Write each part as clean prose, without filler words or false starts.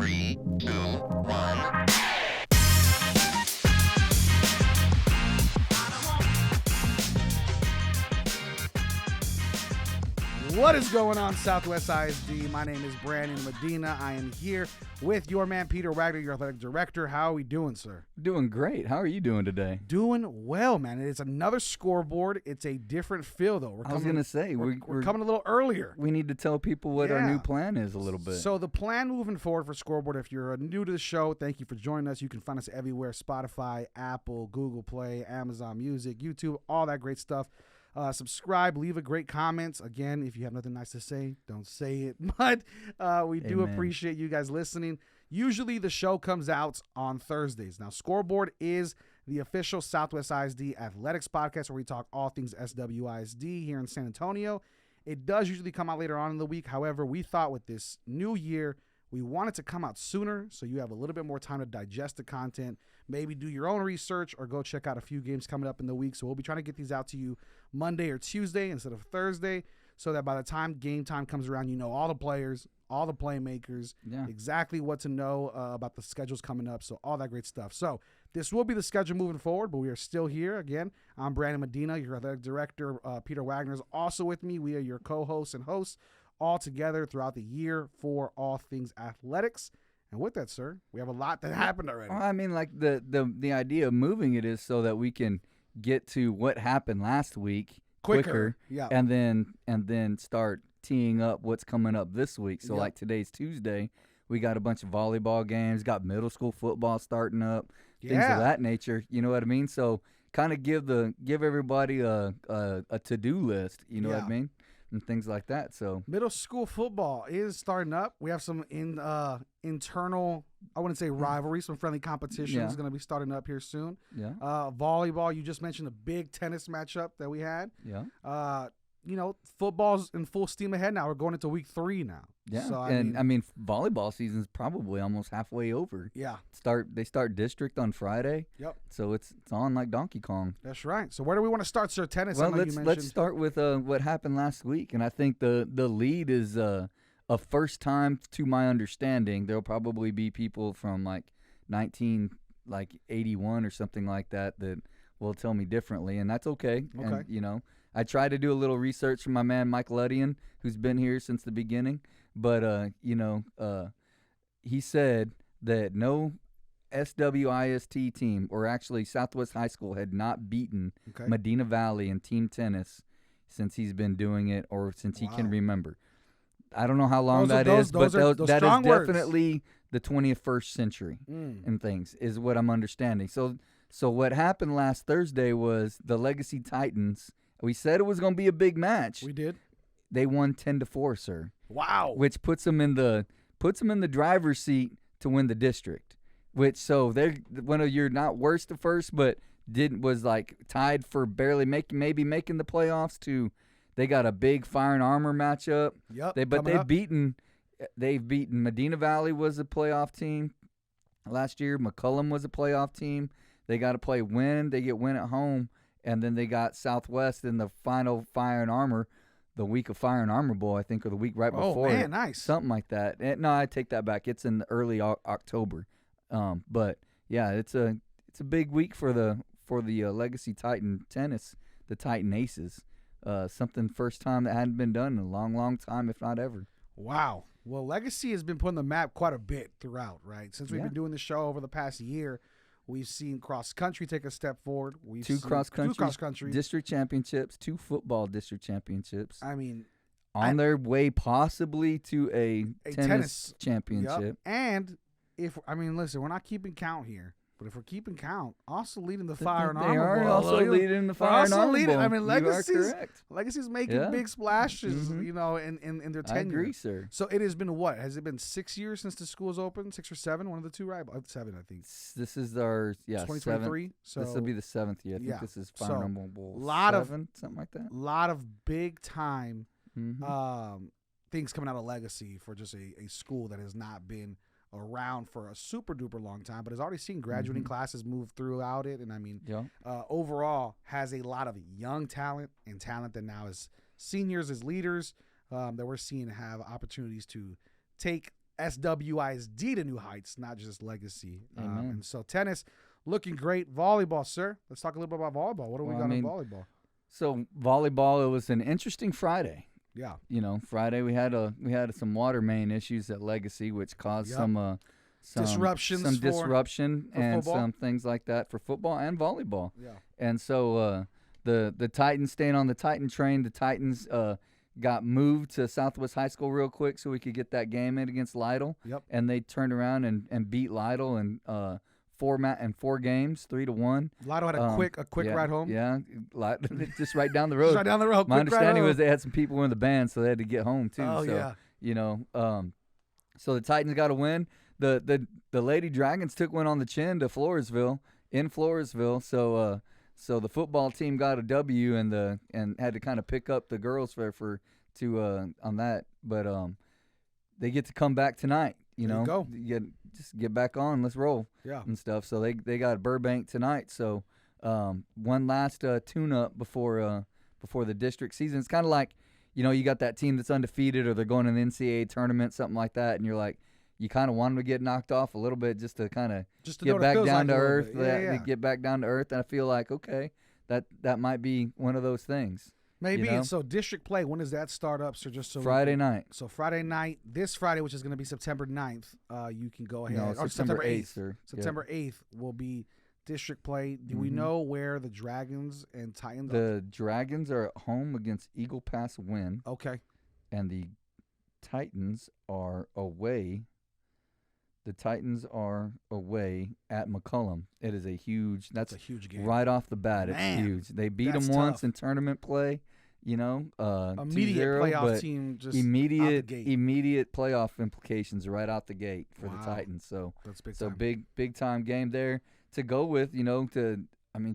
3, 2, 1. What is going on, Southwest ISD? My name is Brandon Medina. I am here with your man, Peter Wagner, your athletic director. How are we doing, sir? Doing great. How are you doing today? Doing well, man. It's another scoreboard. It's a different feel, though. I was going to say, we're coming a little earlier. We need to tell people what our new plan is a little bit. So the plan moving forward for Scoreboard, if you're new to the show, thank you for joining us. You can find us everywhere: Spotify, Apple, Google Play, Amazon Music, YouTube, all that great stuff. Subscribe, leave a great comment. Again, if you have nothing nice to say, don't say it. But we do appreciate you guys listening. Usually the show comes out on Thursdays. Now, Scoreboard is the official Southwest ISD athletics podcast where we talk all things SWISD here in San Antonio. It does usually come out later on in the week. However, we thought with this new year, we want it to come out sooner so you have a little bit more time to digest the content, maybe do your own research or go check out a few games coming up in the week. So we'll be trying to get these out to you Monday or Tuesday instead of Thursday so that by the time game time comes around, you know all the players, all the playmakers, exactly what to know about the schedules coming up, so all that great stuff. So this will be the schedule moving forward, but we are still here. Again, I'm Brandon Medina, your athletic director. Peter Wagner is also with me. We are your co-hosts and hosts all together throughout the year for all things athletics. And with that, sir, we have a lot that happened already. Well, I mean, like the idea of moving it is so that we can get to what happened last week quicker, and then start teeing up what's coming up this week. So like today's Tuesday, we got a bunch of volleyball games, got middle school football starting up, things of that nature. You know what I mean? So kind of give everybody a to-do list. You know what I mean? And things like that. So middle school football is starting up. We have some internal, I wouldn't say rivalries, some friendly competition is going to be starting up here soon. Volleyball, you just mentioned a big tennis matchup that we had. Football's in full steam ahead now. We're going into week 3 now. So, I mean, volleyball season's probably almost halfway over. They start district on Friday. So it's on like Donkey Kong. That's right. So where do we want to start, sir? Tennis. Well, let's start with what happened last week, and I think the lead is a first time to my understanding. There'll probably be people from like 1981 or something like that will tell me differently, and that's okay. And I tried to do a little research from my man Mike Luddian, who's been here since the beginning. But, he said that no SWIST team, or actually Southwest High School, had not beaten Medina Valley in team tennis since he's been doing it or since he can remember. I don't know how long that is, but that is definitely the 21st century and things is what I'm understanding. So what happened last Thursday was the Legacy Titans, we said it was going to be a big match. We did. They won 10-4, sir. Wow. Which puts them in the driver's seat to win the district. They're one of your not worst to first, but was like tied for barely making the playoffs. To they got a big Fire and Armor matchup. They've beaten Medina Valley was a playoff team last year. McCullum was a playoff team. They got to play Wynn. They get Wynn at home, and then they got Southwest in the final Fire and Armor. The week of Fire and Armor Bowl, I think, or the week right before. Oh, man, nice. Something like that. No, I take that back. It's in early October. But, yeah, it's a big week for the Legacy Titan tennis, the Titan Aces. Something first time that hadn't been done in a long, long time, if not ever. Wow. Well, Legacy has been putting the map quite a bit throughout, right? Since we've been doing the show over the past year, we've seen cross country take a step forward. Two cross country district championships, 2 football district championships. I mean, their way possibly to a tennis championship. And listen, we're not keeping count here, but if we're keeping count, also leading the Fire and Armor Bowl. They are also leading the Fire and Armor Bowl. I mean, Legacy's making big splashes, in their tenure. I agree, sir. So it has been what? Has it been 6 years since the school's opened? 6 or 7? One of the two, right? 7, I think. This is our 2023. So this will be the 7th year. I think this is Fire and Armor Bowl. Something like that. A lot of big time things coming out of Legacy for just a school that has not been around for a super duper long time, but has already seen graduating classes move throughout it. And I mean, overall has a lot of young talent and talent that now is seniors as leaders that we're seeing have opportunities to take SWISD to new heights, not just legacy. Amen. And so tennis, looking great. Volleyball, sir. Let's talk a little bit about volleyball. What do we got in volleyball? So volleyball, it was an interesting Friday. Yeah. Friday we had some water main issues at Legacy, which caused some disruptions, some disruption for and football? some things like that for football and volleyball. Yeah. And so the Titans staying on the Titan train. The Titans got moved to Southwest High School real quick so we could get that game in against Lytle. Yep. And they turned around and beat Lytle in 4 games, 3-1. Lytle had a quick ride home. Yeah, just right down the road. Just right down the road. My quick ride understanding home. was they had some people in the band, so they had to get home too. Oh, so, yeah. So the Titans got a win. The Lady Dragons took one on the chin to Floresville in Floresville. So the football team got a W and had to kind of pick up the girls on that. But they get to come back tonight. Go. Just get back on. Let's roll. Yeah. And stuff. So they got Burbank tonight. So one last tune-up before the district season. It's kind of like, you got that team that's undefeated or they're going to an NCAA tournament, something like that, and you're like, you kind of want them to get knocked off a little bit just to kind of get back down to earth. Get back down to earth. And I feel like, okay, that might be one of those things. Maybe. So district play, when does that start up? So just so Friday night. So Friday night, this Friday, which is going to be September 9th, you can go ahead. No, or September 8th. September 8th will be district play. Do we know where the Dragons and Titans are? The Dragons are at home against Eagle Pass Win. Okay. And the Titans are away. The Titans are away at McCullum. It is a huge game. Right off the bat, it's huge. They beat them once in tournament play, immediate 2-0, playoff team, just immediate out the gate. Immediate playoff implications right out the gate for the Titans. So that's big time. big time game there to go with. Talking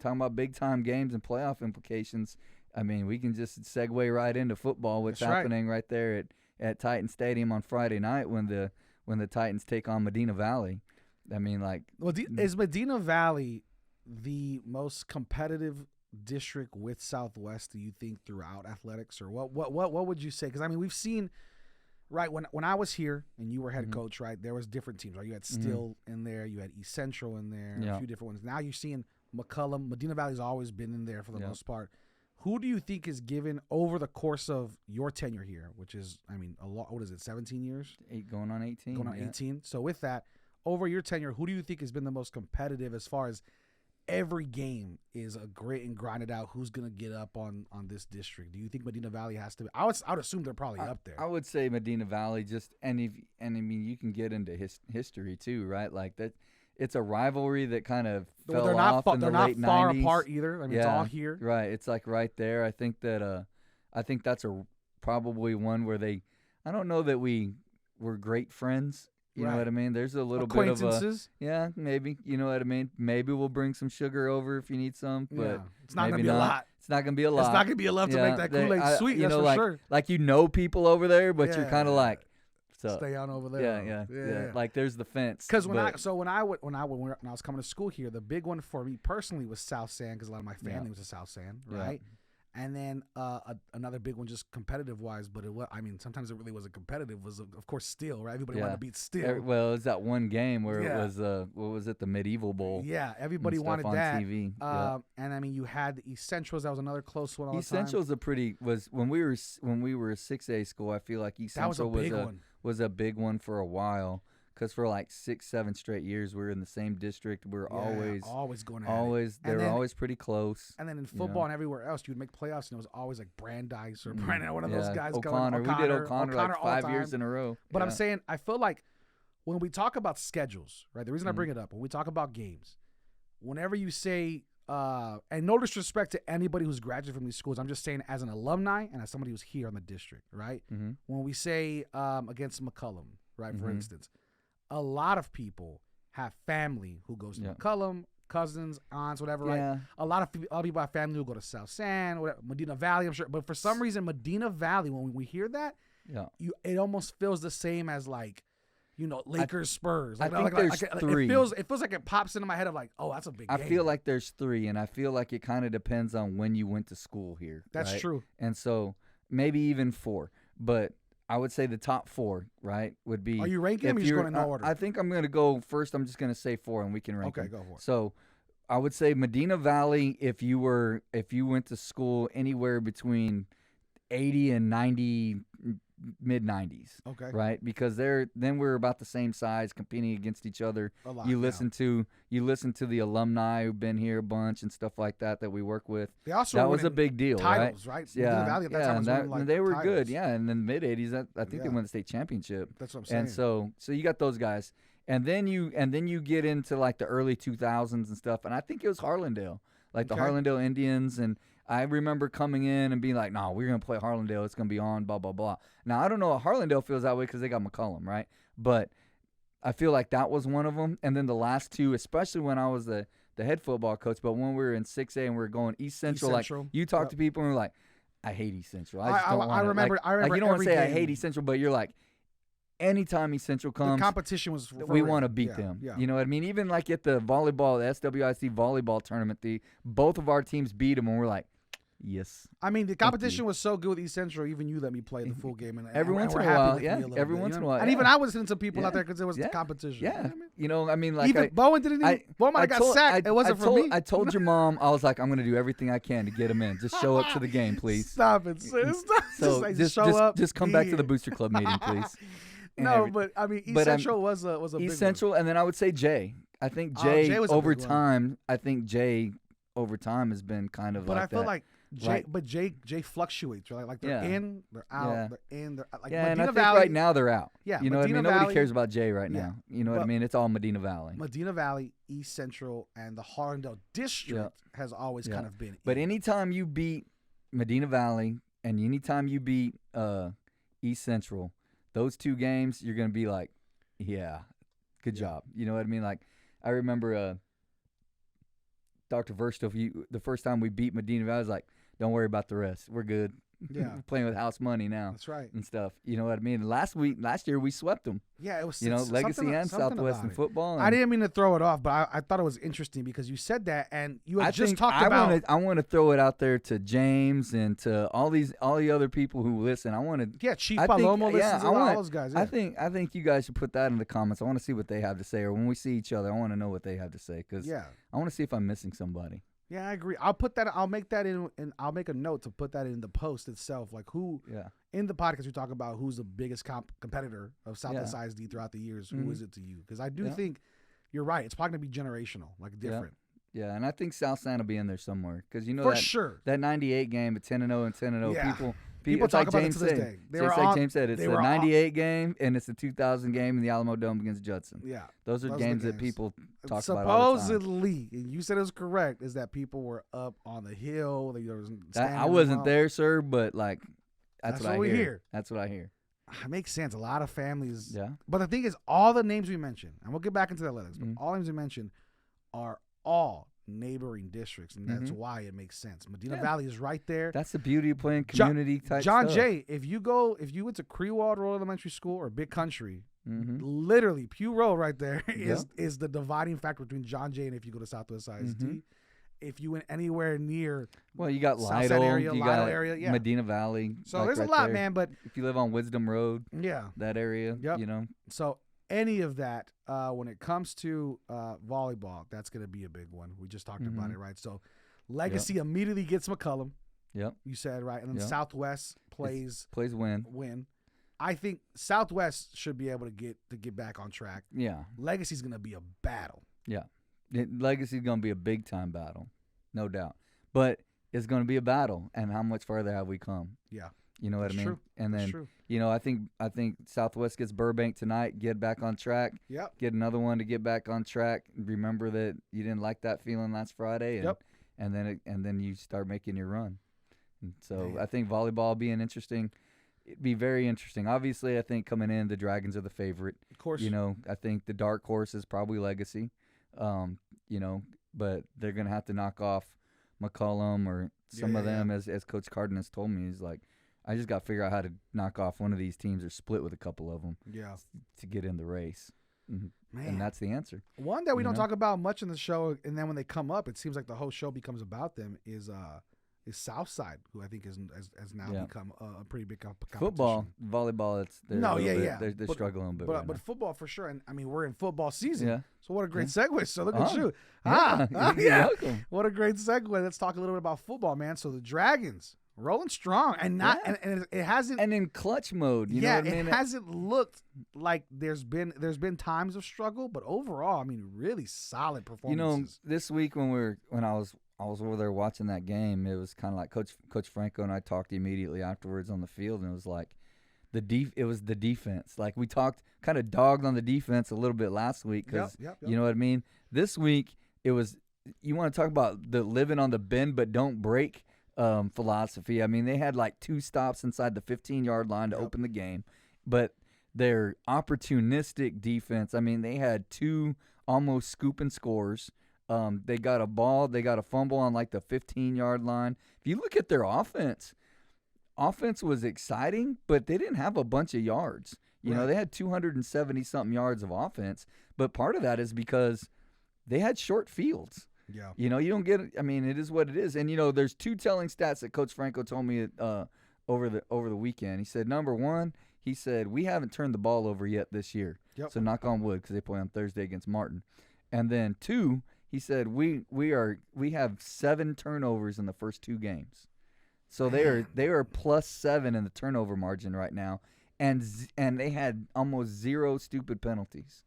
about big time games and playoff implications. We can just segue right into football. What's happening right there at Titan Stadium on Friday night when the Titans take on Medina Valley. Is Medina Valley the most competitive district with Southwest, do you think, throughout athletics, or what would you say? Because we've seen, right, when I was here and you were head coach, right, there was different teams, right? You had Still in there, you had East Central in there, a few different ones. Now you're seeing McCullum. Medina Valley's always been in there for the most part. Who do you think is given over the course of your tenure here, which is, a lot, what is it, 17 years? 8 going on 18. Going on 18. So with that, over your tenure, who do you think has been the most competitive as far as every game is a grit and grinded out? Who's going to get up on this district? Do you think Medina Valley has to be? I would assume they're probably up there. I would say Medina Valley you can get into history too, right? Like that. It's a rivalry that kind of fell off in the late 90s. They're not far apart either. It's all here. Right. It's like right there. I think that's probably one where I don't know that we were great friends. You know what I mean? There's a little bit of maybe. You know what I mean? Maybe we'll bring some sugar over if you need some, but it's not going to be a lot. It's not going to be a lot. It's not going to be enough to make that Kool-Aid sweet. That's for sure. Like people over there, but you're kind of like, stay on over there. Yeah. Like there's the fence. Because when I was coming to school here, the big one for me personally was South San, because a lot of my family was a South San, right? And then another big one, just competitive wise, but it was, sometimes it really wasn't competitive. Was of course Steel, right? Everybody wanted to beat Steel. Well, it was that one game where it was what was it, the Medieval Bowl? Yeah, everybody wanted on that. TV. And you had the East Centrals. That was another close one. East Central's when we were a 6A school. I feel like East Central was a big one for a while, because for like 6-7 straight years we were in the same district. We were always going at it. They were always pretty close. And then in football and everywhere else, you would make playoffs, and it was always like Brandeis or one of those guys O'Connor. going. We did O'Connor like 5 years in a row. But I'm saying, I feel like when we talk about schedules, right? The reason I bring it up, when we talk about games, whenever you say, and no disrespect to anybody who's graduated from these schools, I'm just saying as an alumni and as somebody who's here on the district, right? When we say against McCullum, right, for instance, a lot of people have family who goes to McCullum, cousins, aunts, whatever, right? A lot of people have family who go to South San, whatever, Medina Valley, I'm sure. But for some reason, Medina Valley, when we hear that, it almost feels the same as like, Lakers, Spurs. Like, I think there's 3. It feels like it pops into my head of like, oh, that's a big game. I feel like there's 3, and I feel like it kind of depends on when you went to school here. That's true. And so maybe even 4. But I would say the top 4, right, would be. Are you ranking them or you just going in no order? I think I'm going to go first. I'm just going to say 4, and we can rank them. Okay, go for it. So I would say Medina Valley, if you went to school anywhere between 80 and 90, mid-90s. Okay. Right? Because then we're about the same size, competing against each other. A lot, you listen to the alumni who've been here a bunch and stuff like that we work with. They also that was a big deal, titles, right? Yeah. Medina Valley at that time was winning, like, they were titles. good. Yeah, and in the mid-80s, I think they won the state championship. That's what I'm saying. And so you got those guys. And then you get into like the early 2000s and stuff, and I think it was Harlandale, like the Harlandale Indians. And I remember coming in and being like, "No, we're gonna play Harlandale. It's gonna be on, blah blah blah." Now I don't know if Harlandale feels that way because they got McCullum, right? But I feel like that was one of them. And then the last two, especially when I was the head football coach, but when we were in 6A and we were going East Central, like you talk to people and we're like, "I hate East Central. I just don't want I remember. Like, you don't want to say game. I hate East Central, but you're like, anytime East Central comes, the competition was we want to beat them. Yeah. You know what I mean? Even like at the volleyball, the SWISD volleyball tournament, both of our teams beat them, and we're like, yes. I mean, the competition was so good with East Central. Even you let me play the full game, and every once in a while, every once in a while, and even I was listening to people out there because it was the competition. Yeah, you know, I mean, like even Bowen didn't even. Bowen might have got sacked. It wasn't for me. I told your mom, I was like, I'm gonna do everything I can to get him in. Just show up to the game, please. Stop it, sis. So just show up. Just come back to the Booster Club meeting, please. But I mean, East Central was a big East Central, and then I would say Jay. I think Jay over time. I think Jay over time has been kind of. But like I feel that. like Jay, Jay fluctuates. Right? Like they're in, they're out, they're in, they're out. Like yeah, Medina and I think Valley, right now they're out. Yeah, you know Medina what I mean. Valley, Nobody cares about Jay right now. You know what I mean. It's all Medina Valley. Medina Valley, East Central, and the Harlandale district has always kind of been. But anytime you beat Medina Valley and anytime you beat East Central, those two games, you're going to be like, yeah, good job. You know what I mean? Like, I remember Dr. Verstoff, the first time we beat Medina Valley, I was like, don't worry about the rest. We're good. Yeah. We're playing with house money now. That's right. And stuff. You know what I mean? Last year we swept them. Yeah, it was Legacy and Southwest in football. And I didn't mean to throw it off, but I thought it was interesting because you said that and you had just talked about. I want to throw it out there to James and to all the other people who listen. I want to. Yeah, Chief Palomo listens to all those guys. Yeah. I think you guys should put that in the comments. I want to see what they have to say, or when we see each other, I want to know what they have to say because I want to see if I'm missing somebody. Yeah, I agree. I'll make that in, and I'll make a note to put that in the post itself. Like who, in the podcast we talk about who's the biggest competitor of Southwest ISD throughout the years. Who is it to you? Because I do think you're right. It's probably gonna be generational, like different. Yeah, and I think South San will be in there somewhere because for sure that 98 game at 10-0 and 10-0. People talk about it to this day. James said, it's the 98 game and it's the 2000 game in the Alamo Dome against Judson. Yeah. Those are games that people talk about all the time. Supposedly, and you said it was correct, is that people were up on the hill. I wasn't there, sir, but like that's what I hear. That's what I hear. It makes sense. A lot of families. Yeah. But the thing is, all the names we mentioned, and we'll get back into that later, but all the names we mentioned are all neighboring districts, and that's why it makes sense. Medina Valley is right there. That's the beauty of playing community type John stuff. Jay, if you went to Crewald Royal Elementary School or Big Country, literally Pew Road right there is the dividing factor between John Jay and if you go to Southwest ISD. If you went anywhere near, well, you got Lytle area, Medina Valley. So there's a lot, man. But if you live on Wisdom Road, that area, you know. So any of that, when it comes to volleyball, that's going to be a big one. We just talked about it, right? So Legacy immediately gets McCullum. Yep. You said, right? And then Southwest plays win. I think Southwest should be able to get back on track. Yeah. Legacy's going to be a battle. Yeah. Legacy's going to be a big-time battle, no doubt. But it's going to be a battle, and how much further have we come? Yeah. You know what I mean? True. And That's then, true. you know, I think Southwest gets Burbank tonight, get back on track. Yep. Get another one to get back on track. Remember that you didn't like that feeling last Friday, and then you start making your run. And so I think volleyball being interesting, it'd be very interesting. Obviously, I think coming in, the Dragons are the favorite. Of course. You know, I think the dark horse is probably Legacy. You know, but they're gonna have to knock off McCullum or some of them, as Coach Cardenas told me. He's like, I just got to figure out how to knock off one of these teams or split with a couple of them to get in the race. And that's the answer. One that we don't talk about much in the show, and then when they come up, it seems like the whole show becomes about them, is is Southside, who I think has now become a pretty big competition. Football, volleyball, they're struggling a bit right but now. football for sure. And I mean, we're in football season. Yeah. So what a great segue. So look at you. You're welcome. What a great segue. Let's talk a little bit about football, man. So the Dragons rolling strong and and it hasn't, and in clutch mode. You know what I mean? It hasn't looked like there's been times of struggle, but overall, I mean, really solid performances. This week when I was over there watching that game, it was kind of like Coach Franco and I talked immediately afterwards on the field, and it was like it was the defense. Like we talked, kind of dogged on the defense a little bit last week because you know what I mean. This week it was, you want to talk about the living on the bend but don't break philosophy. I mean, they had like 2 stops inside the 15-yard line to open the game, but their opportunistic defense. I mean, they had 2 almost scooping scores. They got a ball, they got a fumble on like the 15-yard line. If you look at their offense was exciting, but they didn't have a bunch of yards. You know, they had 270-something yards of offense, but part of that is because they had short fields. Yeah. You know, you don't get it. I mean, it is what it is. And, you know, there's 2 telling stats that Coach Franco told me over the weekend. He said, number 1, he said, we haven't turned the ball over yet this year. Yep. So knock on wood, because they play on Thursday against Martin. And then 2, he said we have 7 turnovers in the first 2 games, so they are +7 in the turnover margin right now, and they had almost 0 stupid penalties,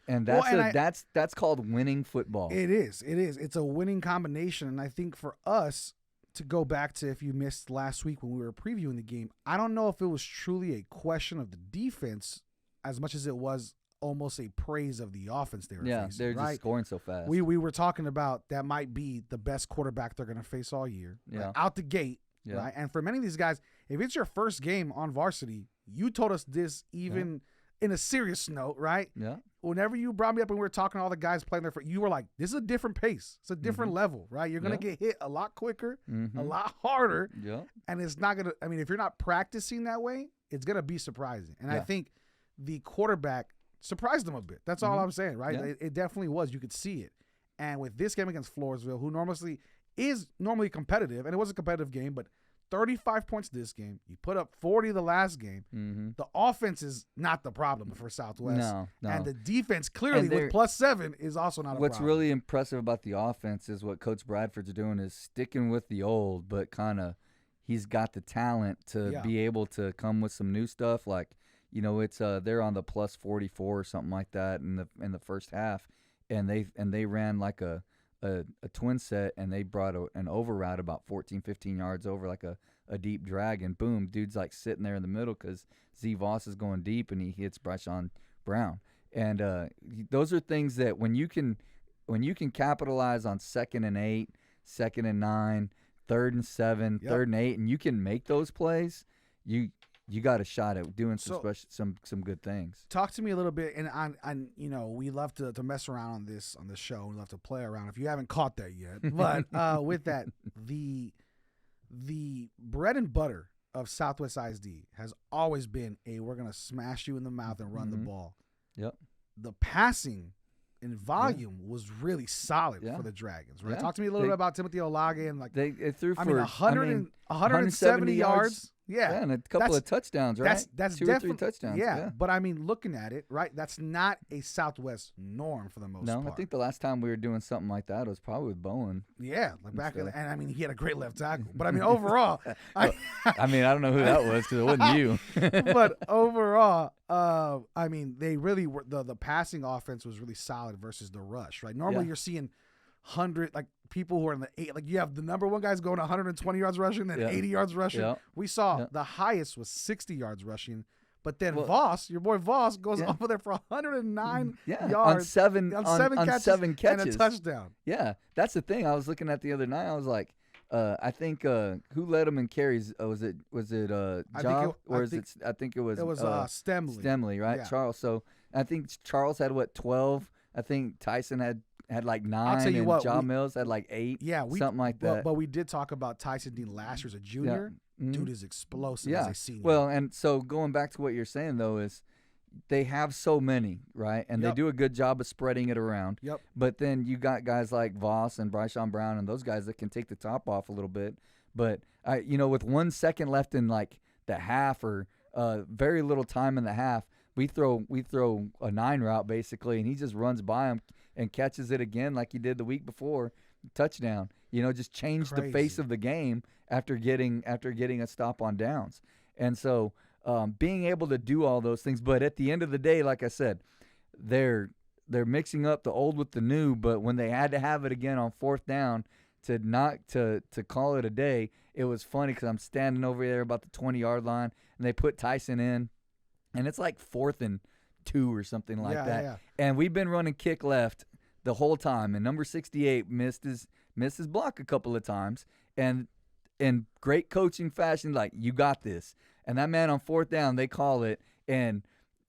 and that's called winning football. It is. It's a winning combination, and I think for us to go back to, if you missed last week when we were previewing the game, I don't know if it was truly a question of the defense as much as it was almost a praise of the offense they were facing. Yeah, they're just scoring so fast. We were talking about that might be the best quarterback they're going to face all year. Yeah. Out the gate. Yeah. Right? And for many of these guys, if it's your first game on varsity, you told us this even in a serious note, right? Yeah. Whenever you brought me up and we were talking to all the guys playing there, you were like, this is a different pace. It's a different level, right? You're going to get hit a lot quicker, a lot harder. Yeah. And it's not going to, I mean, if you're not practicing that way, it's going to be surprising. And I think the quarterback surprised them a bit. That's all I'm saying, right? Yeah. It definitely was. You could see it. And with this game against Floresville, who is normally competitive, and it was a competitive game, but 35 points this game. You put up 40 the last game. The offense is not the problem for Southwest. No. And the defense, clearly, with +7, is also not a problem. What's really impressive about the offense is what Coach Bradford's doing is sticking with the old, but kind of he's got the talent to be able to come with some new stuff. Like, you know, it's they're on the +44 or something like that in the first half, and they ran like a twin set, and they brought an over route about 14, 15 yards over, like a deep drag, and boom, dude's like sitting there in the middle because Z Voss is going deep, and he hits Bryshon Brown. And those are things that when you can capitalize on 2nd and 8, 2nd and 9, 3rd and 7, 3rd and 8, and you can make those plays, you got a shot at doing some good things. Talk to me a little bit, and on you know, we love to mess around on the show. We love to play around. If you haven't caught that yet, but with that, the bread and butter of Southwest ISD has always been we're gonna smash you in the mouth and run the ball. Yep. The passing in volume was really solid for the Dragons, right? Talk to me a little bit about Timothy Olage and they threw for 170 yards. Yeah, and a couple of touchdowns, right? That's 2 or 3 touchdowns. Yeah, but I mean, looking at it, right? That's not a Southwest norm for the most part. No, I think the last time we were doing something like that was probably with Bowen. Yeah, like back and I mean, he had a great left tackle. But I mean, overall, I mean, I don't know who that was because it wasn't you. But overall, I mean, they really were the passing offense was really solid versus the rush, right? Normally, you're seeing 100 people who are in the 8, you have the number 1 guys going 120 yards rushing, then 80 yards rushing. We saw the highest was 60 yards rushing, but then Voss, your boy Voss, goes over there for 109 yards on seven catches and a touchdown. Yeah, that's the thing. I was looking at the other night. I was like, I think who led him in carries? Was it Job or is it? I think it was Stemley. Stemley, right? Yeah. Charles. So I think Charles had 12. I think Tyson had like 9, and John Mills had like 8. Yeah, something like that. But we did talk about Tyson Dean last year as a junior. Dude is explosive as a senior. Well, and so going back to what you're saying though is, they have so many, right? And they do a good job of spreading it around. Yep. But then you got guys like Voss and Bryshon Brown and those guys that can take the top off a little bit. But with 1 second left in like the half or very little time in the half, we throw a 9 route basically, and he just runs by him and catches it again like he did the week before, touchdown. Just changed the face of the game after getting a stop on downs. And so being able to do all those things, but at the end of the day, like I said, they're mixing up the old with the new. But when they had to have it again on 4th down to call it a day, it was funny because I'm standing over there about the 20-yard line, and they put Tyson in, and it's like 4th and 2 or something like that. Yeah. And we've been running kick left the whole time, and number 68 missed his block a couple of times, and in great coaching fashion, like, you got this. And that man on 4th down, they call it, and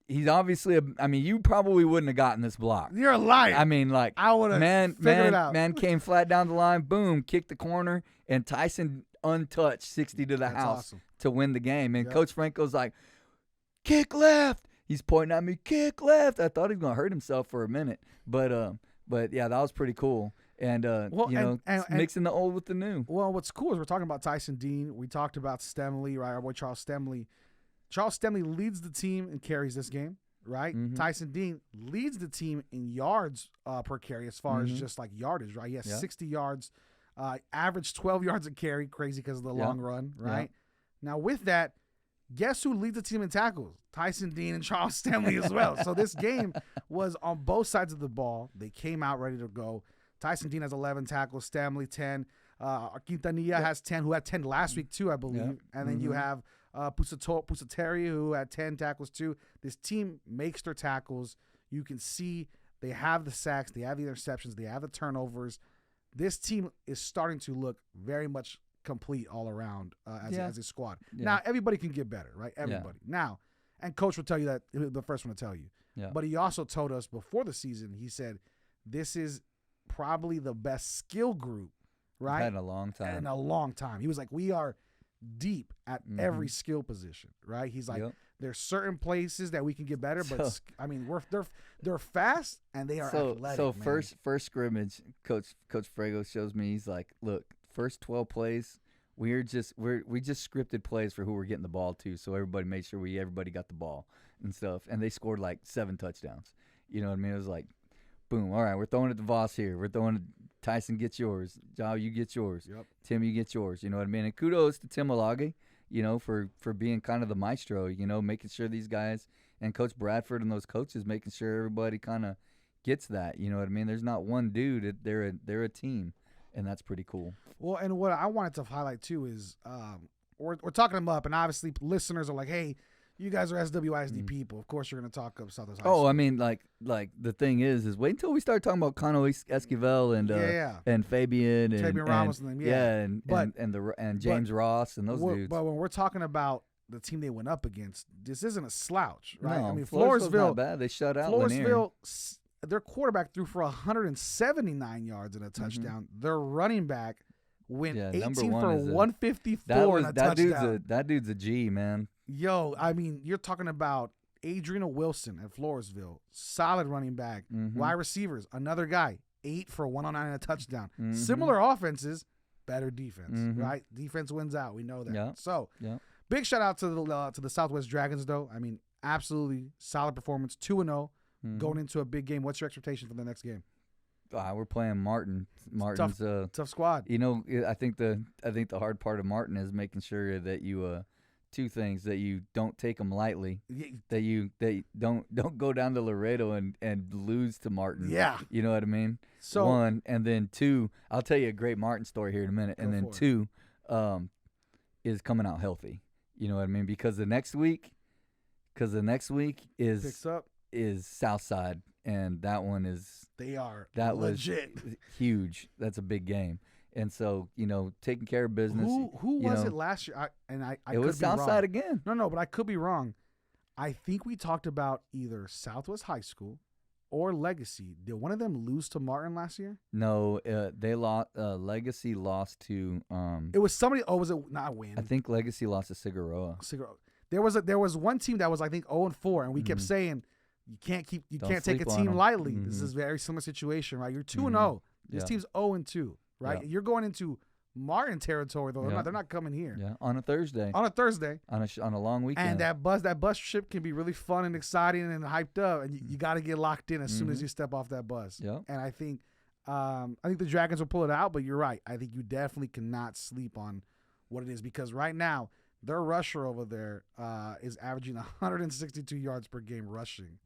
he's obviously you probably wouldn't have gotten this block. You're a liar. I mean, like, I would have figured it out. Man came flat down the line, boom, kicked the corner, and Tyson untouched 60 to the house to win the game. And Coach Franco's like, kick left. He's pointing at me, kick left. I thought he was going to hurt himself for a minute. But yeah, that was pretty cool. And, mixing the old with the new. Well, what's cool is we're talking about Tyson Dean. We talked about Stemley, right? Our boy Charles Stemley. Charles Stemley leads the team and carries this game, right? Mm-hmm. Tyson Dean leads the team in yards per carry as far as just like yardage, right? He has 60 yards, average 12 yards a carry, crazy because of the long run, right? Now, with that, guess who leads the team in tackles? Tyson Dean and Charles Stemley as well. So this game was on both sides of the ball. They came out ready to go. Tyson Dean has 11 tackles, Stemley 10. Quintanilla has 10, who had 10 last week too, I believe. Yep. And then you have Pusateri, who had 10 tackles too. This team makes their tackles. You can see they have the sacks, they have the interceptions, they have the turnovers. This team is starting to look very much complete all around as a squad. Yeah. Now, everybody can get better, right? Everybody. Now, and Coach will tell you that, he'll be the first one to tell you. Yeah. But he also told us before the season, he said, this is probably the best skill group, right? In a long time. He was like, we are deep at every skill position, right? He's like, there's certain places that we can get better, but they're fast and they are athletic. So man. first scrimmage, Coach Frago shows me, he's like, look, first 12 plays, we just scripted plays for who we're getting the ball to, so everybody made sure everybody got the ball and stuff, and they scored like 7 touchdowns. You know what I mean? It was like, boom, all right, we're throwing it to Voss here. We're throwing it, Tyson gets yours. Joe, you get yours. Yep. Tim, you get yours. You know what I mean? And kudos to Tim Alage, for being kind of the maestro, making sure these guys and Coach Bradford and those coaches making sure everybody kind of gets that. You know what I mean? There's not one dude. They're a team, and that's pretty cool. Well, and what I wanted to highlight, too, is we're talking them up, and obviously listeners are like, hey, you guys are SWISD people. Of course, you're going to talk up Southwest High School. I mean, like the thing is wait until we start talking about Cano Esquivel and Fabian Ramos and them, and James Ross and those dudes. But when we're talking about the team they went up against, this isn't a slouch, right? No, I mean, Floresville's not bad. They shut out Floresville. Their quarterback threw for 179 yards and a touchdown. Their running back went 18 for 154 and a touchdown. That dude's a G, man. Yo, I mean, you're talking about Adriana Wilson at Floresville, solid running back. Wide receivers, another guy, 8 for 109 and a touchdown. Similar offenses, better defense, right? Defense wins out. We know that. Yeah. So, big shout out to the Southwest Dragons, though. I mean, absolutely solid performance, 2-0, going into a big game. What's your expectation for the next game? We're playing Martin. Martin's tough squad. I think the hard part of Martin is making sure that you two things, that you don't take them lightly, that you don't go down to Laredo and lose to Martin. Yeah, you know what I mean. So 1, and then 2. I'll tell you a great Martin story here in a minute, and then 2 is coming out healthy. You know what I mean, because the next week is picks up is Southside, and that one is legit. Was huge. That's a big game. And so, taking care of business. Who was it last year? I it was Southside again. No, but I could be wrong. I think we talked about either Southwest High School or Legacy. Did one of them lose to Martin last year? No, they lost. Legacy lost to. It was somebody. Oh, was it not Wynn? I think Legacy lost to Cigaroa. There was one team that was, I think, 0-4, and we kept saying you can't take a team lightly. This is a very similar situation, right? You're 2-0. This team's 0-2, right? You're going into Martin territory, though. They're not coming here. Yeah, on a Thursday. On a long weekend. And that bus trip can be really fun and exciting and hyped up, and you got to get locked in as soon as you step off that bus. Yeah. And I think the Dragons will pull it out, but you're right. I think you definitely cannot sleep on what it is, because right now their rusher over there is averaging 162 yards per game rushing.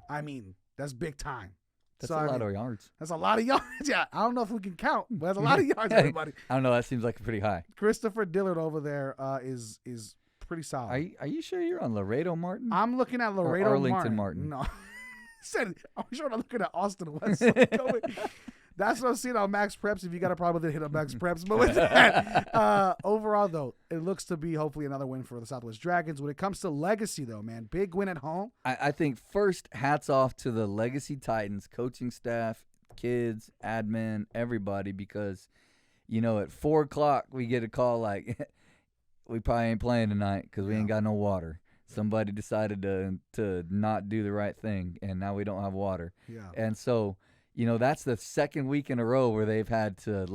I mean, that's big time. That's a lot of yards. That's a lot of yards. Yeah, I don't know if we can count, but that's a lot of yards, everybody. I don't know. That seems like pretty high. Christopher Dillard over there is pretty solid. Are you sure you're on Laredo Martin? I'm looking at Laredo or Arlington Martin. No. Said, I'm sure I'm looking at Austin West. That's what I'm seeing on Max Preps. If you got a problem with it, hit up Max Preps. But with that, overall, though, it looks to be hopefully another win for the Southwest Dragons. When it comes to legacy, though, man, big win at home. I think first, hats off to the Legacy Titans coaching staff, kids, admin, everybody, because, at 4 o'clock we get a call like, we probably ain't playing tonight because we ain't got no water. Somebody decided to not do the right thing, and now we don't have water. Yeah. And so, that's the second week in a row where they've had to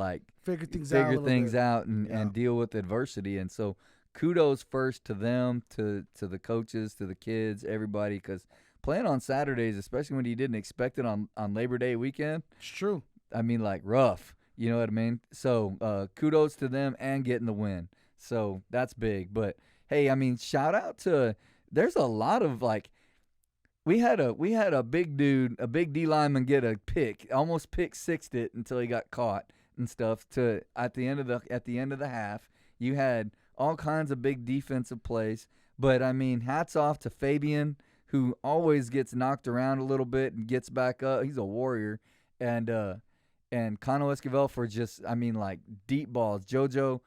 figure things out and deal with adversity. And so kudos first to them, to the coaches, to the kids, everybody, because playing on Saturdays, especially when you didn't expect it on Labor Day weekend. It's true. I mean, rough. You know what I mean? So kudos to them and getting the win. So that's big. But, hey, I mean, shout out to – there's a lot of we had a big dude, a big D lineman get a pick, almost pick-sixed it until he got caught and stuff. At the end of the half, you had all kinds of big defensive plays. But I mean, hats off to Fabian, who always gets knocked around a little bit and gets back up. He's a warrior, and Cano Esquivel for just deep balls. Jojo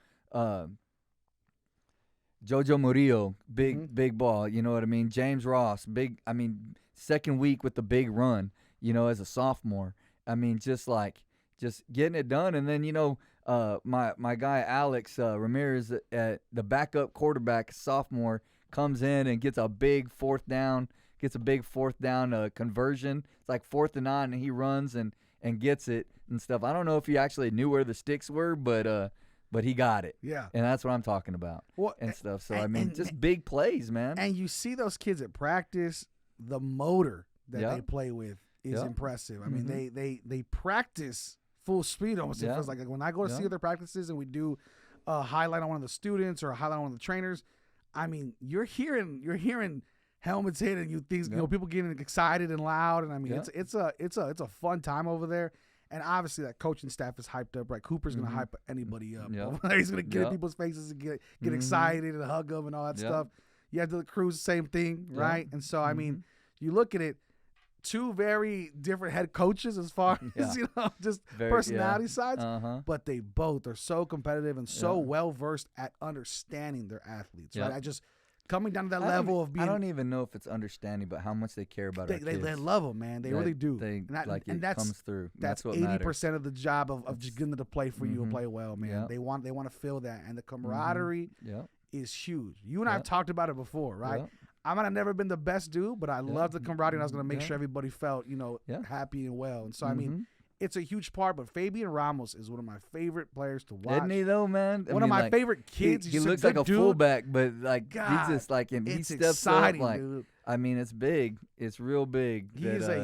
Murillo, big ball, you know what I mean? James Ross, second week with the big run, as a sophomore. I mean, just getting it done. And then, my guy Alex Ramirez, the backup quarterback, sophomore, comes in and gets a big fourth down conversion. It's like 4th and 9, and he runs and gets it and stuff. I don't know if he actually knew where the sticks were, but he got it. Yeah. And that's what I'm talking about. Well, and stuff. So, just big plays, man. And you see those kids at practice, the motor that they play with is impressive. I mean, they practice full speed almost. It feels like when I go to see other practices and we do a highlight on one of the students or a highlight on one of the trainers, I mean, you're hearing helmets hit and people getting excited and loud. And I mean, it's a fun time over there. And obviously that coaching staff is hyped up, right? Cooper's going to hype anybody up. He's going to get in people's faces and get excited and hug them and all that stuff. You have the Cruz, the same thing, right? And so, I mean, you look at it, two very different head coaches as far as, just personality sides. But they both are so competitive and so well-versed at understanding their athletes, right? I just coming down to that level of being. I don't even know if it's understanding, but how much they care about our kids. They love them, man. They really do. It comes through. That's what 80% of the job of just getting them to play for you and play well, man. They want to feel that, and the camaraderie is huge. You and I have talked about it before, right? I might have never been the best dude, but I love the camaraderie, and I was going to make sure everybody felt, happy and well. And so, I mean, it's a huge part, but Fabian Ramos is one of my favorite players to watch. Isn't he though, man? One of my favorite kids. He looks like a fullback, but God, he's just and he steps exciting, up dude. I mean, it's big. It's real big.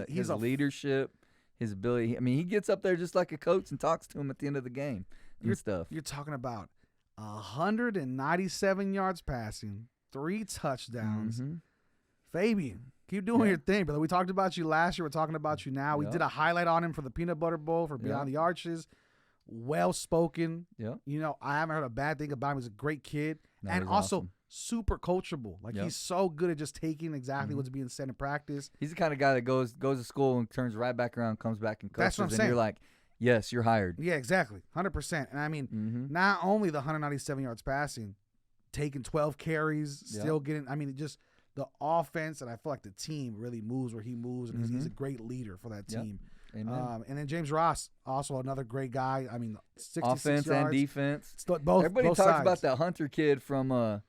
His leadership, his ability. I mean, he gets up there just like a coach and talks to him at the end of the game and stuff. You're talking about 197 yards passing, 3 touchdowns. Fabian, keep doing your thing, brother. We talked about you last year. We're talking about you now. We did a highlight on him for the Peanut Butter Bowl for Beyond the Arches. Well-spoken. I haven't heard a bad thing about him. He's a great kid. And also super coachable. He's so good at just taking exactly what's being said in practice. He's the kind of guy that goes to school and turns right back around, comes back and coaches. That's what I'm saying. And you're like, yes, you're hired. Yeah, exactly. 100%. And I mean, not only the 197 yards passing, taking 12 carries, still getting, just the offense, and I feel like the team really moves where he moves, and he's a great leader for that team. And then James Ross, also another great guy. I mean, 66 offense yards. and defense. Everybody talks about that Hunter kid from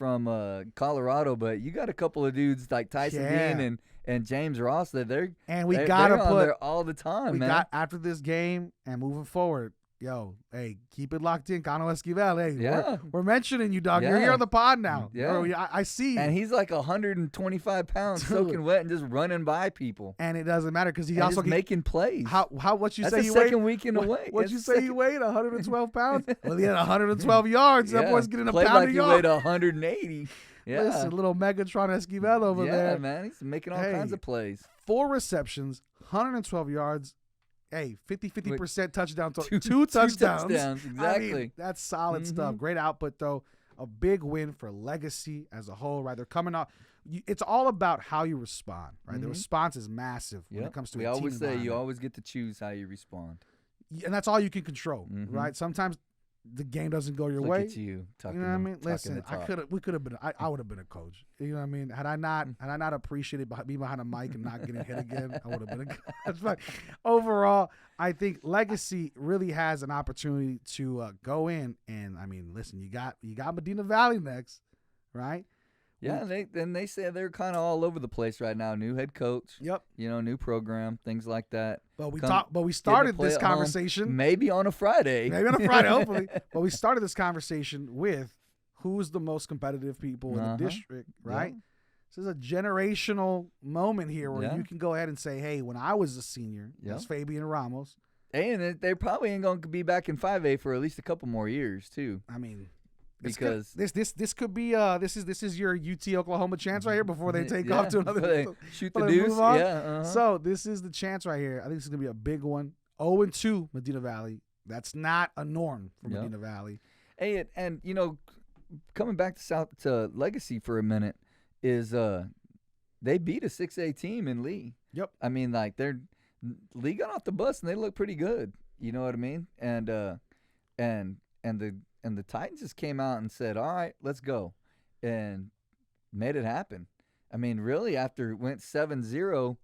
from Colorado, but you got a couple of dudes like Tyson Dean and James Ross that they're on there all the time, man. After this game and moving forward. Yo, hey, keep it locked in, Cano Esquivel. Hey, we're mentioning you, dog. You're here on the pod now. Yeah, I see you. And he's like 125 pounds, soaking wet and just running by people. And it doesn't matter because he's making plays. What you That's say the he second weighed? week in a way. What'd you say he weighed? 112 pounds? Well, he had 112 yards. That boy's getting a pound like a he yard. weighed 180. Yeah. Listen, little Megatron Esquivel over there. Yeah, man. He's making all kinds of plays. 4 receptions, 112 yards. Hey, 50% touchdown. Two touchdowns. Exactly. I mean, that's solid stuff. Great output, though. A big win for Legacy as a whole, right? They're coming off. It's all about how you respond, right? The response is massive when it comes to a team We always say environment. you always get to choose how you respond. And that's all you can control, right? Sometimes the game doesn't go your way. Look at you talking. You know what I mean? Listen, we could have been. I would have been a coach. You know what I mean? Had I not appreciated being behind a mic and not getting hit again, I would have been a coach. But overall, I think Legacy really has an opportunity to go in and listen. You got Medina Valley next, right? Yeah, they say they're kind of all over the place right now. New head coach. Yep. New program, things like that. But we started this conversation maybe on a Friday. Hopefully. But we started this conversation with who's the most competitive people in the district, right? Yep. This is a generational moment here where you can go ahead and say, hey, when I was a senior, that's Fabian Ramos. And they probably ain't going to be back in 5A for at least a couple more years, too. Because this could be this is your UT Oklahoma chance right here before they take off to another shoot the deuce. So this is the chance right here. I think it's gonna be a big one. 0-2 Medina Valley. That's not a norm for Medina Valley. Hey, and coming back to Legacy for a minute is they beat a 6A team in Lee. Yep. Lee got off the bus and they look pretty good. You know what I mean? And the Titans just came out and said, all right, let's go, and made it happen. Really, after it went 7-0,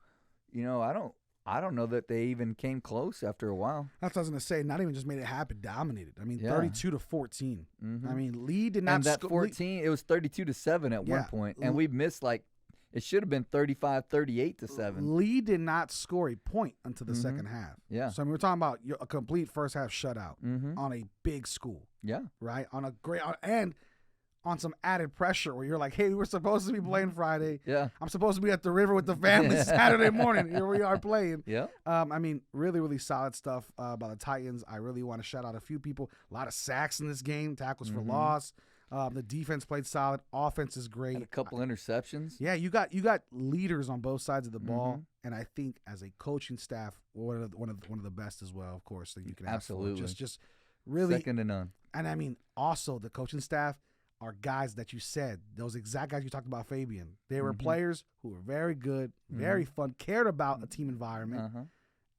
I don't know that they even came close after a while. That's what I was going to say. Not even just made it happen, dominated. 32-14. Lee did not and that 14, it was 32-7 at one point, and we missed it should have been 35-38-7. Lee did not score a point until the second half. Yeah. So we're talking about a complete first half shutout on a big school. Yeah. Right? And on some added pressure where you're like, hey, we were supposed to be playing Friday. Yeah. I'm supposed to be at the river with the family Saturday morning. Here we are playing. Yeah. Really, really solid stuff by the Titans. I really want to shout out a few people. A lot of sacks in this game, tackles for loss. The defense played solid. Offense is great. Had a couple interceptions. Yeah, you got leaders on both sides of the ball, and I think as a coaching staff, one of the best as well, of course, that you can absolutely ask for. Just really second to none. And also the coaching staff are guys that you said, those exact guys you talked about, Fabian. They were players who were very good, very fun, cared about a team environment,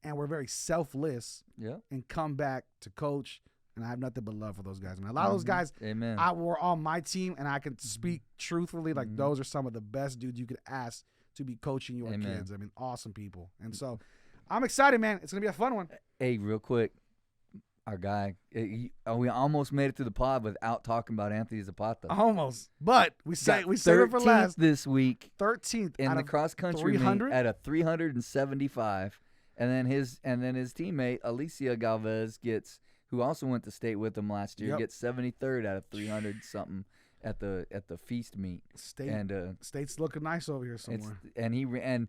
and were very selfless. Yeah, and come back to coach. And I have nothing but love for those guys. And a lot of those guys Amen. Were on my team, and I can speak truthfully. Those are some of the best dudes you could ask to be coaching your kids. Awesome people. And so I'm excited, man. It's going to be a fun one. Hey, real quick, our guy, we almost made it through the pod without talking about Anthony Zapata. Almost. But we saved it for 13th last. this week. 13th in the cross-country meet at a 375. And then his teammate, Alicia Galvez, who also went to state with him last year, gets 73rd out of 300-something at the feast meet. State's looking nice over here somewhere. And he ran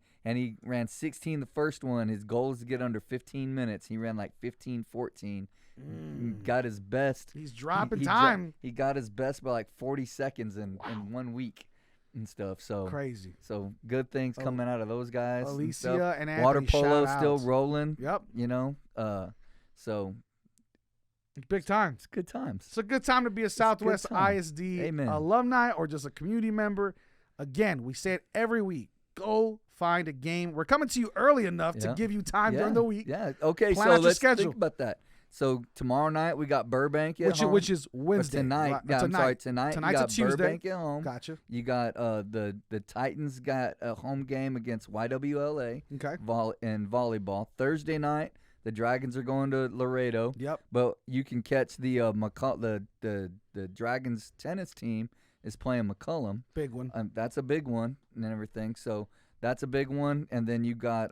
16 the first one. His goal is to get under 15 minutes. He ran like 15-14. Got his best. He's dropping time. He got his best by like 40 seconds in 1 week and stuff. So crazy. So good things coming out of those guys. Alicia and Anthony, water polo still rolling. Yep. So. Big time. It's good times. It's a good time to be a Southwest ISD alumni or just a community member. Again, we say it every week. Go find a game. We're coming to you early enough to give you time during the week. Yeah. Okay. Plan so out let's your schedule. think about that. So tomorrow night we got Burbank at home. Which is Wednesday. Tonight. Yeah, I'm sorry. Tonight you got a Tuesday. Burbank at home. Gotcha. You got the Titans got a home game against YWLA. Okay. In volleyball. Thursday night. The Dragons are going to Laredo. Yep. But you can catch the Dragons tennis team is playing McCollum. Big one. That's a big one and everything. So that's a big one. And then you got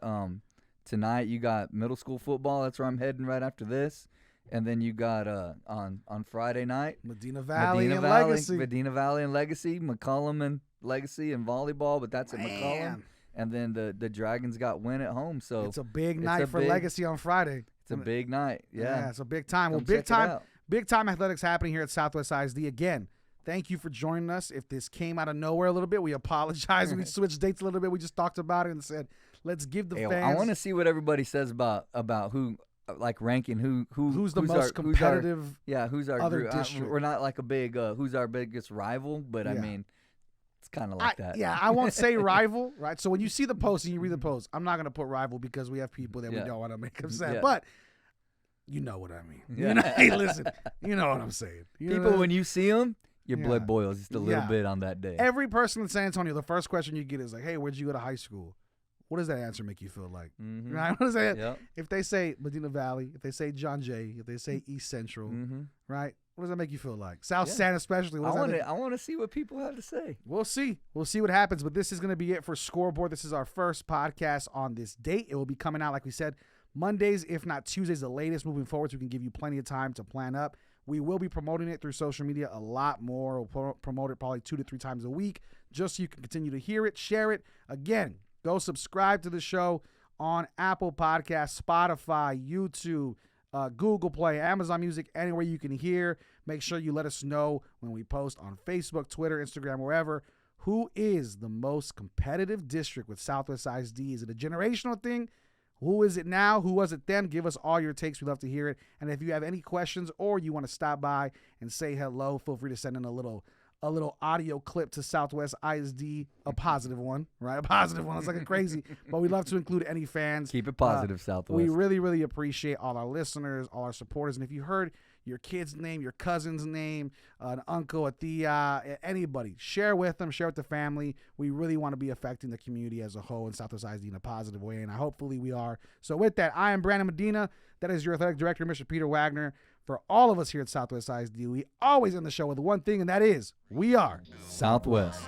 tonight you got middle school football. That's where I'm heading right after this. And then you got on Friday night Medina Valley and Legacy. Medina Valley and Legacy. McCollum and Legacy and volleyball, but that's at McCollum. And then the Dragons got Win at home. So it's a big night for Legacy on Friday. It's a big night. Yeah, it's a big time. Well, big time athletics happening here at Southwest ISD. Again, thank you for joining us. If this came out of nowhere a little bit, we apologize. We switched dates a little bit. We just talked about it and said, let's give the fans. I want to see what everybody says about who, like ranking who's the most competitive. Who's our other group. district. We're not like a big who's our biggest rival, but I mean, it's kind of like that. Yeah, I won't say rival, right? So when you see the post and you read the post, I'm not going to put rival because we have people that we don't want to make upset. Yeah. But you know what I mean. Yeah. You know, hey, listen, you know what I'm saying. People, when you see them, your blood boils just a little bit on that day. Every person in San Antonio, the first question you get is like, hey, where'd you go to high school? What does that answer make you feel like? Mm-hmm. Right? What does that? Yep. If they say Medina Valley, if they say John Jay, if they say East Central, right? What does that make you feel like? South San especially. I want to see what people have to say. We'll see. We'll see what happens. But this is going to be it for Scoreboard. This is our first podcast on this date. It will be coming out, like we said, Mondays, if not Tuesdays, the latest moving forward, so we can give you plenty of time to plan up. We will be promoting it through social media a lot more. We'll promote it probably 2 to 3 times a week just so you can continue to hear it, share it. Again, go subscribe to the show on Apple Podcasts, Spotify, YouTube, Google Play, Amazon Music, anywhere you can hear. Make sure you let us know when we post on Facebook, Twitter, Instagram, wherever. Who is the most competitive district with Southwest ISD? Is it a generational thing? Who is it now? Who was it then? Give us all your takes. We'd love to hear it. And if you have any questions or you want to stop by and say hello, feel free to send in a little audio clip to Southwest ISD, a positive one, right? A positive one. It's like a crazy, but we love to include any fans. Keep it positive, Southwest. We really, really appreciate all our listeners, all our supporters. And if you heard your kid's name, your cousin's name, an uncle, a tia, anybody, share with them, share with the family. We really want to be affecting the community as a whole in Southwest ISD in a positive way, and hopefully we are. So with that, I am Brandon Medina. That is your athletic director, Mr. Peter Wagner. For all of us here at Southwest ISD, we always end the show with one thing, and that is, we are Southwest.